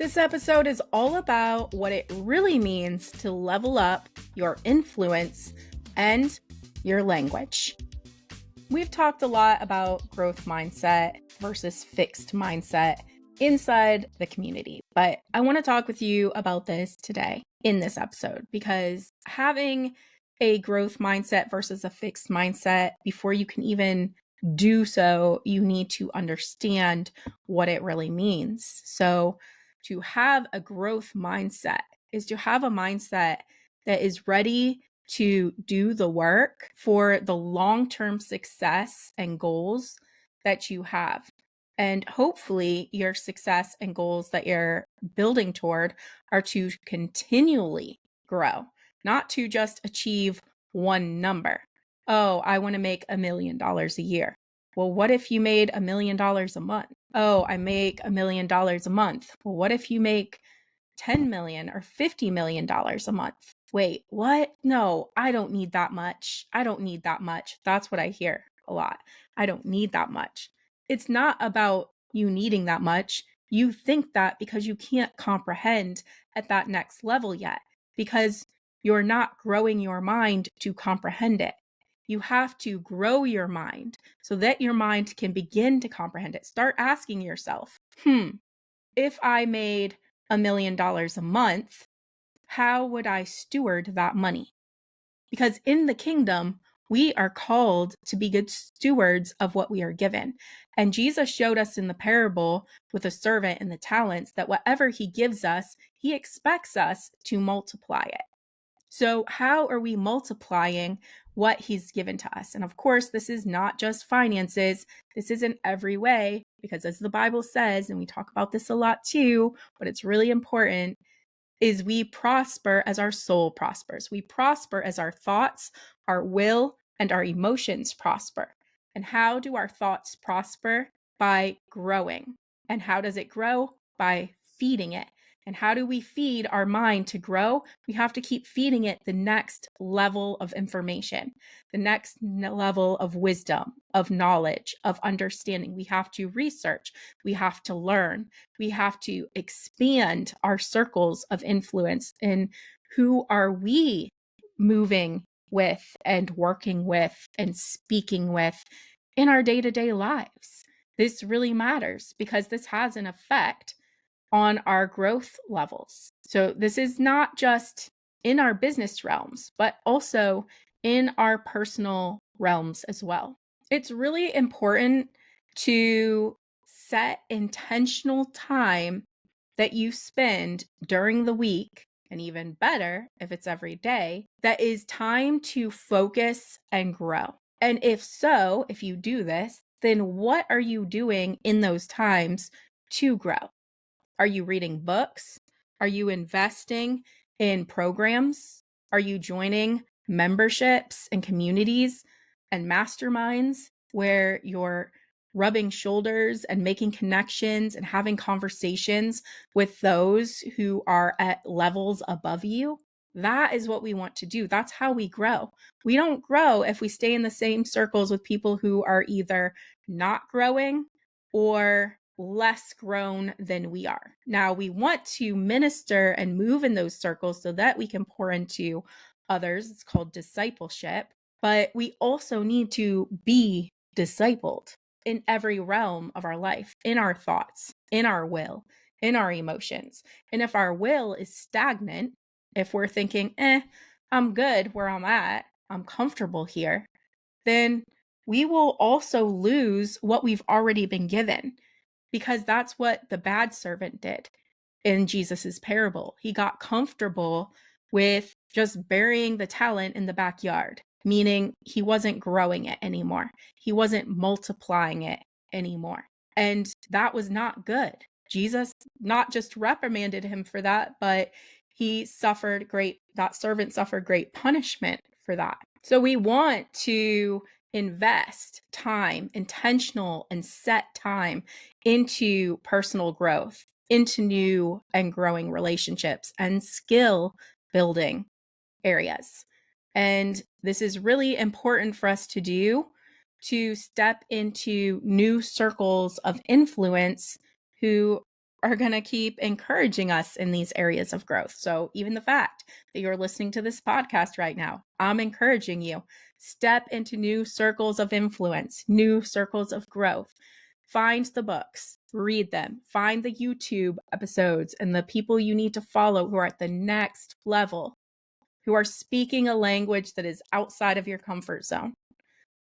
This episode is all about what it really means to level up your influence and your language. We've talked a lot about growth mindset versus fixed mindset inside the community, but I want to talk with you about this today in this episode because having a growth mindset versus a fixed mindset, before you can even do so, you need to understand what it really means. So, to have a growth mindset is to have a mindset that is ready to do the work for the long-term success and goals that you have. And hopefully your success and goals that you're building toward are to continually grow, not to just achieve one number. Oh, I want to make $1 million a year. Well, what if you made $1 million a month? Oh, I make $1 million a month. Well, what if you make $10 million or $50 million a month? Wait, what? No, I don't need that much. I don't need that much. That's what I hear a lot. I don't need that much. It's not about you needing that much. You think that because you can't comprehend at that next level yet, because you're not growing your mind to comprehend it. You have to grow your mind so that your mind can begin to comprehend it. Start asking yourself, if I made $1 million a month, how would I steward that money? Because in the kingdom, we are called to be good stewards of what we are given. And Jesus showed us in the parable with a servant and the talents that whatever he gives us, he expects us to multiply it. So how are we multiplying what he's given to us? And of course, this is not just finances. This is in every way, because as the Bible says, and we talk about this a lot too, but it's really important, is we prosper as our soul prospers. We prosper as our thoughts, our will, and our emotions prosper. And how do our thoughts prosper? By growing. And how does it grow? By feeding it. And how do we feed our mind to grow? We have to keep feeding it the next level of information, the next level of wisdom, of knowledge, of understanding. We have to research. We have to learn. We have to expand our circles of influence. And who are we moving with and working with and speaking with in our day-to-day lives? This really matters because this has an effect on our growth levels. So this is not just in our business realms, but also in our personal realms as well. It's really important to set intentional time that you spend during the week, and even better if it's every day, that is time to focus and grow. And if you do this, then what are you doing in those times to grow? Are you reading books? Are you investing in programs? Are you joining memberships and communities and masterminds where you're rubbing shoulders and making connections and having conversations with those who are at levels above you? That is what we want to do. That's how we grow. We don't grow if we stay in the same circles with people who are either not growing or less grown than we are. Now, we want to minister and move in those circles so that we can pour into others. It's called discipleship. But we also need to be discipled in every realm of our life, in our thoughts, in our will, in our emotions. And if our will is stagnant, if we're thinking, I'm good where I'm at, I'm comfortable here, then we will also lose what we've already been given. Because that's what the bad servant did in Jesus's parable. He got comfortable with just burying the talent in the backyard, meaning he wasn't growing it anymore. He wasn't multiplying it anymore. And that was not good. Jesus not just reprimanded him for that, but that servant suffered great punishment for that. So we want to invest time, intentional and set time into personal growth, into new and growing relationships and skill building areas. And this is really important for us to do, to step into new circles of influence who are going to keep encouraging us in these areas of growth. So even the fact that you're listening to this podcast right now, I'm encouraging you, step into new circles of influence, new circles of growth. Find the books, read them, find the YouTube episodes and the people you need to follow who are at the next level, who are speaking a language that is outside of your comfort zone.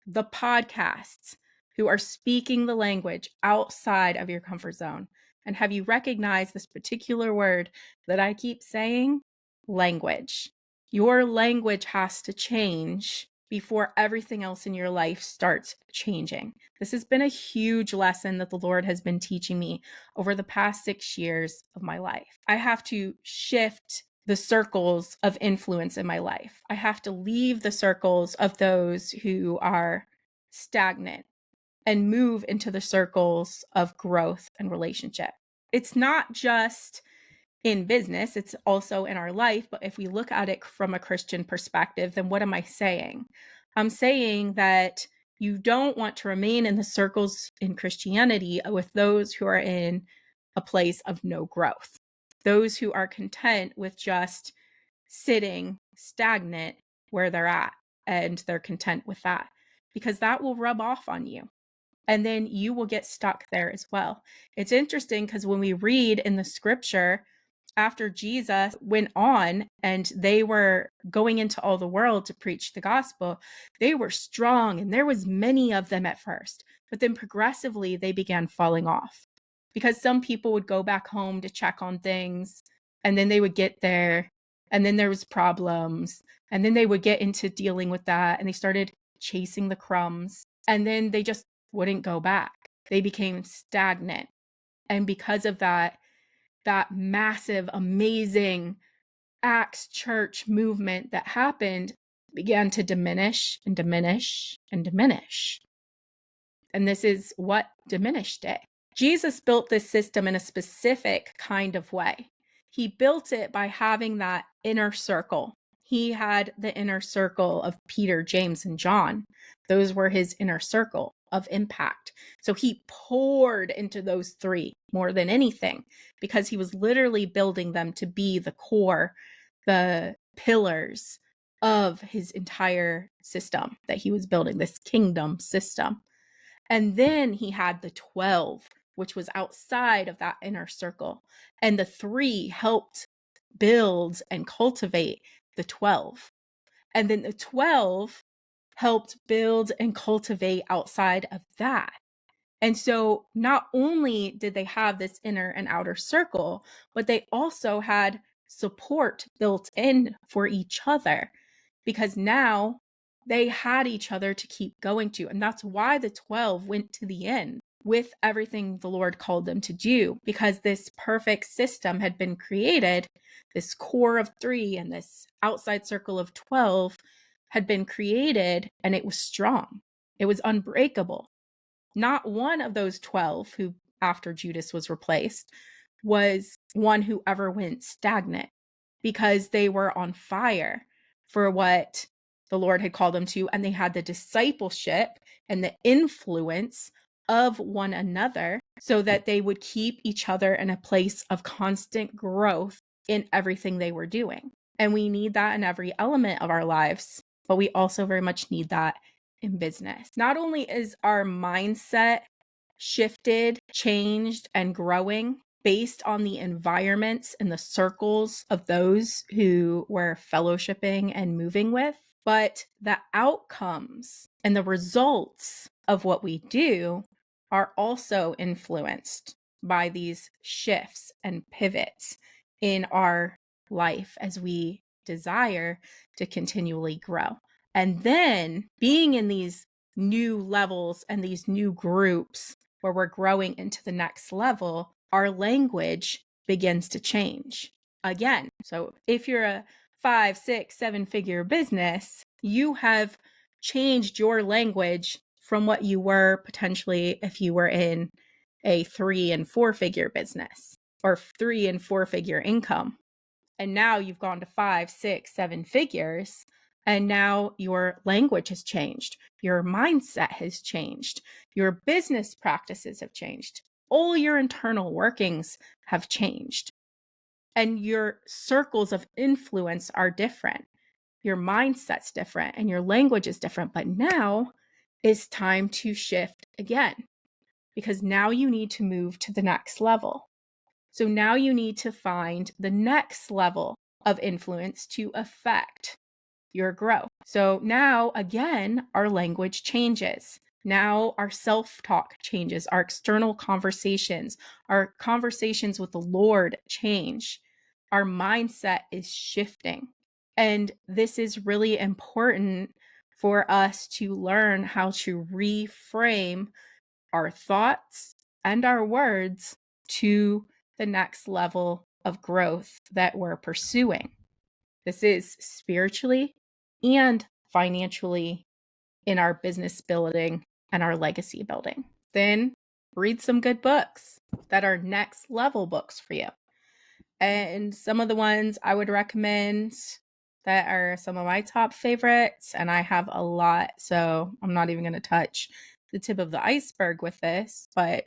The podcasts who are speaking the language outside of your comfort zone. And have you recognized this particular word that I keep saying? Language. Your language has to change before everything else in your life starts changing. This has been a huge lesson that the Lord has been teaching me over the past 6 years of my life. I have to shift the circles of influence in my life. I have to leave the circles of those who are stagnant and move into the circles of growth and relationship. It's not just in business, it's also in our life. But if we look at it from a Christian perspective, then what am I saying? I'm saying that you don't want to remain in the circles in Christianity with those who are in a place of no growth, those who are content with just sitting stagnant where they're at, and they're content with that, because that will rub off on you. And then you will get stuck there as well. It's interesting because when we read in the scripture, after Jesus went on and they were going into all the world to preach the gospel, they were strong and there was many of them at first, but then progressively they began falling off because some people would go back home to check on things and then they would get there and then there was problems and then they would get into dealing with that and they started chasing the crumbs and then they just wouldn't go back. They became stagnant. And because of that massive, amazing Acts church movement that happened began to diminish and diminish and diminish. And this is what diminished it. Jesus built this system in a specific kind of way. He built it by having that inner circle. He had the inner circle of Peter, James, and John. Those were his inner circle of impact. So he poured into those three more than anything because he was literally building them to be the core, the pillars of his entire system that he was building, this kingdom system. And then he had the 12, which was outside of that inner circle. And the three helped build and cultivate the 12. And then the 12 helped build and cultivate outside of that. And so not only did they have this inner and outer circle, but they also had support built in for each other because now they had each other to keep going to. And that's why the 12 went to the end with everything the Lord called them to do, because this perfect system had been created. This core of 3 and this outside circle of 12 had been created, and it was strong. It was unbreakable. Not one of those 12 who, after Judas was replaced, was one who ever went stagnant because they were on fire for what the Lord had called them to, and they had the discipleship and the influence of one another so that they would keep each other in a place of constant growth in everything they were doing. And we need that in every element of our lives, but we also very much need that in business. Not only is our mindset shifted, changed, and growing based on the environments and the circles of those who we're fellowshipping and moving with, but the outcomes and the results of what we do are also influenced by these shifts and pivots in our life as we desire to continually grow. And then being in these new levels and these new groups where we're growing into the next level, our language begins to change again. So if you're a 5, 6, 7-figure business, you have changed your language from what you were potentially if you were in a 3 and 4-figure business or 3 and 4-figure income. And now you've gone to 5, 6, 7 figures. And now your language has changed. Your mindset has changed. Your business practices have changed. all your internal workings have changed and your circles of influence are different. Your mindset's different and your language is different. But now it's time to shift again because now you need to move to the next level. So now you need to find the next level of influence to affect your growth. So now, again, our language changes. Now our self-talk changes, our external conversations, our conversations with the Lord change. Our mindset is shifting. And this is really important for us to learn how to reframe our thoughts and our words to the next level of growth that we're pursuing. This is spiritually and financially in our business building and our legacy building. Then read some good books that are next level books for you. And some of the ones I would recommend that are some of my top favorites, and I have a lot, so I'm not even going to touch the tip of the iceberg with this, but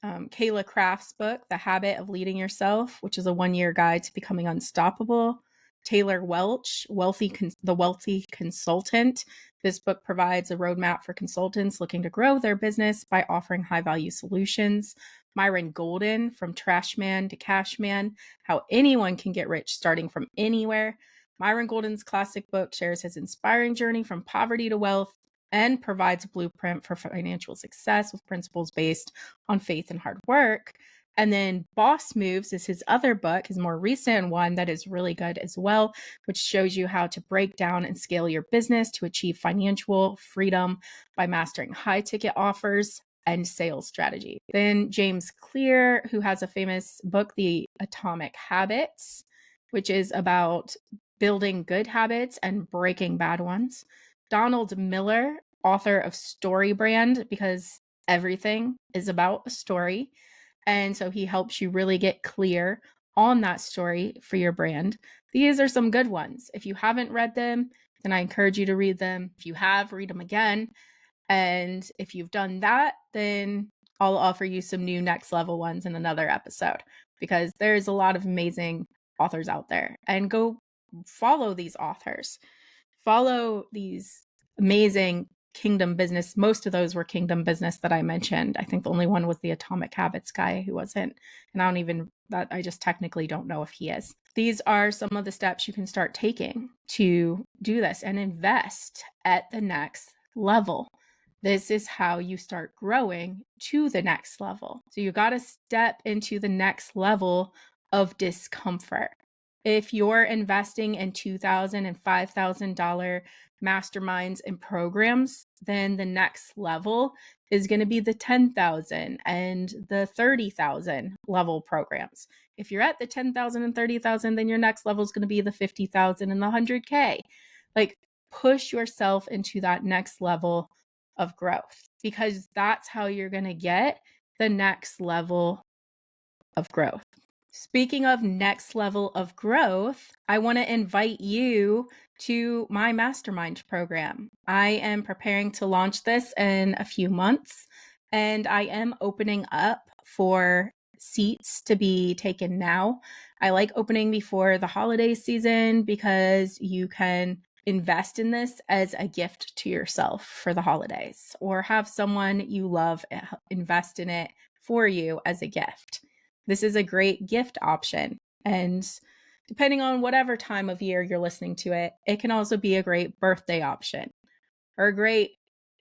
Kayla Craft's book, The Habit of Leading Yourself, which is a 1-year guide to becoming unstoppable. Taylor Welch, The Wealthy Consultant. This book provides a roadmap for consultants looking to grow their business by offering high-value solutions. Myron Golden, From Trash Man to Cash Man, How Anyone Can Get Rich Starting from Anywhere. Myron Golden's classic book shares his inspiring journey from poverty to wealth and provides a blueprint for financial success with principles based on faith and hard work. And then Boss Moves is his other book, his more recent one that is really good as well, which shows you how to break down and scale your business to achieve financial freedom by mastering high ticket offers and sales strategy. Then James Clear, who has a famous book, The Atomic Habits, which is about building good habits and breaking bad ones. Donald Miller, author of Story Brand, because everything is about a story. And so he helps you really get clear on that story for your brand. These are some good ones. If you haven't read them, then I encourage you to read them. If you have, read them again. And if you've done that, then I'll offer you some new next level ones in another episode because there's a lot of amazing authors out there. And go follow these authors. Follow these amazing kingdom business. Most of those were kingdom business that I mentioned. I think the only one was the Atomic Habits guy who wasn't. And I just technically don't know if he is. These are some of the steps you can start taking to do this and invest at the next level. This is how you start growing to the next level. So you got to step into the next level of discomfort. If you're investing in $2,000 and $5,000 masterminds and programs, then the next level is going to be the 10,000 and the 30,000 level programs. If you're at the 10,000 and 30,000, then your next level is going to be the 50,000 and the 100K. Like, push yourself into that next level of growth because that's how you're going to get the next level of growth. Speaking of next level of growth, I want to invite you to my mastermind program. I am preparing to launch this in a few months, and I am opening up for seats to be taken now. I like opening before the holiday season because you can invest in this as a gift to yourself for the holidays, or have someone you love invest in it for you as a gift. This is a great gift option. And depending on whatever time of year you're listening to it, it can also be a great birthday option or a great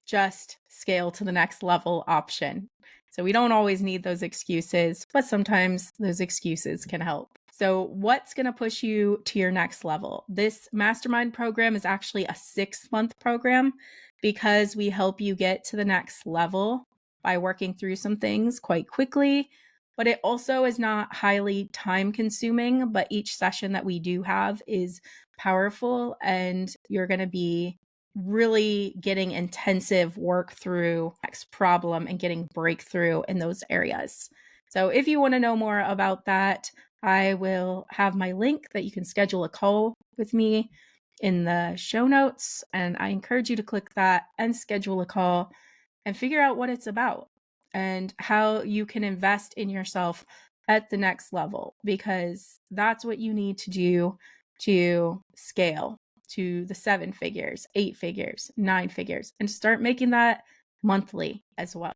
just scale to the next level option. So we don't always need those excuses, but sometimes those excuses can help. So what's going to push you to your next level? This mastermind program is actually a 6-month program because we help you get to the next level by working through some things quite quickly. But it also is not highly time consuming, but each session that we do have is powerful and you're going to be really getting intensive work through next problem and getting breakthrough in those areas. So if you want to know more about that, I will have my link that you can schedule a call with me in the show notes. And I encourage you to click that and schedule a call and figure out what it's about. and how you can invest in yourself at the next level, because that's what you need to do to scale to the 7 figures, 8 figures, 9 figures, and start making that monthly as well.